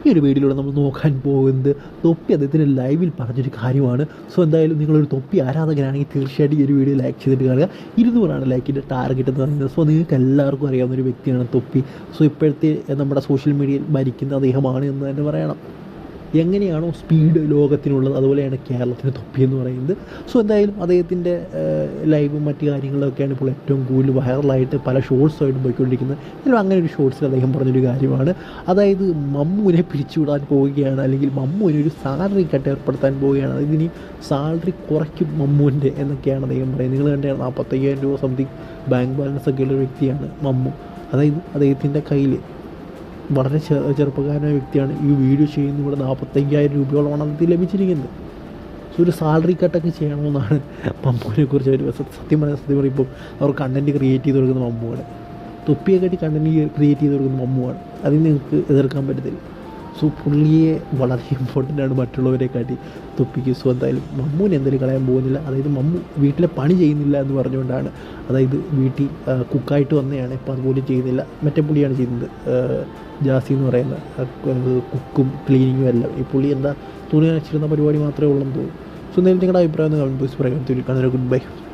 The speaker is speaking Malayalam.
ഈ ഒരു വീഡിയോയിലൂടെ നമ്മൾ നോക്കാൻ പോകുന്നത് തൊപ്പി അദ്ദേഹത്തിൻ്റെ ലൈവിൽ പറഞ്ഞൊരു കാര്യമാണ്. സോ എന്തായാലും നിങ്ങളൊരു തൊപ്പി ആരാധകനാണെങ്കിൽ തീർച്ചയായിട്ടും ഈ ഒരു വീഡിയോ ലൈക്ക് ചെയ്തിട്ട് കാണുക. 200 ലൈക്കിൻ്റെ ടാർഗറ്റ് എന്ന് പറയുന്നത്. സോ നിങ്ങൾക്ക് എല്ലാവർക്കും അറിയാവുന്ന ഒരു വ്യക്തിയാണ് തൊപ്പി. സോ ഇപ്പോഴത്തെ നമ്മുടെ സോഷ്യൽ മീഡിയയിൽ ഭരിക്കുന്ന അദ്ദേഹമാണ് എന്ന് തന്നെ പറയണം. എങ്ങനെയാണോ സ്പീഡ് ലോകത്തിനുള്ളത് അതുപോലെയാണ് കേരളത്തിന് തൊപ്പി എന്ന് പറയുന്നത്. സോ എന്തായാലും അദ്ദേഹത്തിൻ്റെ ലൈവും മറ്റു കാര്യങ്ങളൊക്കെയാണ് ഇപ്പോൾ ഏറ്റവും കൂടുതൽ വൈറലായിട്ട് പല ഷോർട്സുമായിട്ട് പോയിക്കൊണ്ടിരിക്കുന്നത്. എന്നാലും അങ്ങനെ ഒരു ഷോർട്സിൽ അദ്ദേഹം പറഞ്ഞൊരു കാര്യമാണ്, അതായത് മമ്മുവിനെ പിരിച്ചുവിടാൻ പോവുകയാണ്, അല്ലെങ്കിൽ മമ്മുവിന് ഒരു സാലറി കട്ട് ഏർപ്പെടുത്താൻ പോവുകയാണ്, ഇതിനി സാലറി കുറയ്ക്കും മമ്മുവിൻ്റെ എന്നൊക്കെയാണ് അദ്ദേഹം പറയുന്നത്. നിങ്ങൾ കണ്ടാൽ 45,000 രൂപ സംതിങ് ബാങ്ക് ബാലൻസ് ഒക്കെ ഉള്ള ഒരു വ്യക്തിയാണ് മമ്മു. അതായത് അദ്ദേഹത്തിൻ്റെ കയ്യിൽ വളരെ ചെറുപ്പക്കാരനായ വ്യക്തിയാണ്. ഈ വീഡിയോ ചെയ്യുന്നതിലൂടെ 45,000 രൂപയോളമാണ് അദ്ദേഹത്തിന് ലഭിച്ചിരിക്കുന്നത്. സോ ഒരു സാലറി കട്ടൊക്കെ ചെയ്യണമെന്നാണ് മമ്മുവിനെ കുറിച്ച് അവർ സത്യം പറയുമ്പോൾ അവർ കണ്ടൻറ്റ് ക്രിയേറ്റ് ചെയ്ത് കൊടുക്കുന്ന മമ്മുവാണ്. തൊപ്പിയെ കാട്ടി കണ്ടൻറ്റ് ക്രിയേറ്റ് ചെയ്ത് കൊടുക്കുന്ന മമ്മുവാണ്. അതിന് നിങ്ങൾക്ക് എതിർക്കാൻ പറ്റത്തില്ല. സോ പുള്ളിയെ വളരെ ഇമ്പോർട്ടൻ്റ് ആണ് മറ്റുള്ളവരെ കാട്ടി തൊപ്പിക്ക്. സോ എന്തായാലും മമ്മുവിനെ എന്തായാലും കളയാൻ പോകുന്നില്ല. അതായത് മമ്മു വീട്ടിലെ പണി ചെയ്യുന്നില്ല എന്ന് പറഞ്ഞുകൊണ്ടാണ്, അതായത് വീട്ടിൽ കുക്കായിട്ട് വന്നതാണ്, ഇപ്പോൾ അതുപോലും ചെയ്യുന്നില്ല. മറ്റേ പുള്ളിയാണ് ചെയ്യുന്നത്, ജാസി എന്ന് പറയുന്ന കുക്കും ക്ലീനിങ്ങും എല്ലാം. ഈ പുള്ളി എന്താ തുണി നനച്ചിരുന്ന പരിപാടി മാത്രമേ ഉള്ളെന്ന് തോന്നുന്നു. സോ എന്തായാലും നിങ്ങളുടെ അഭിപ്രായം കമൻറ്റ് ബോക്സിൽ പറയാം. Good bye.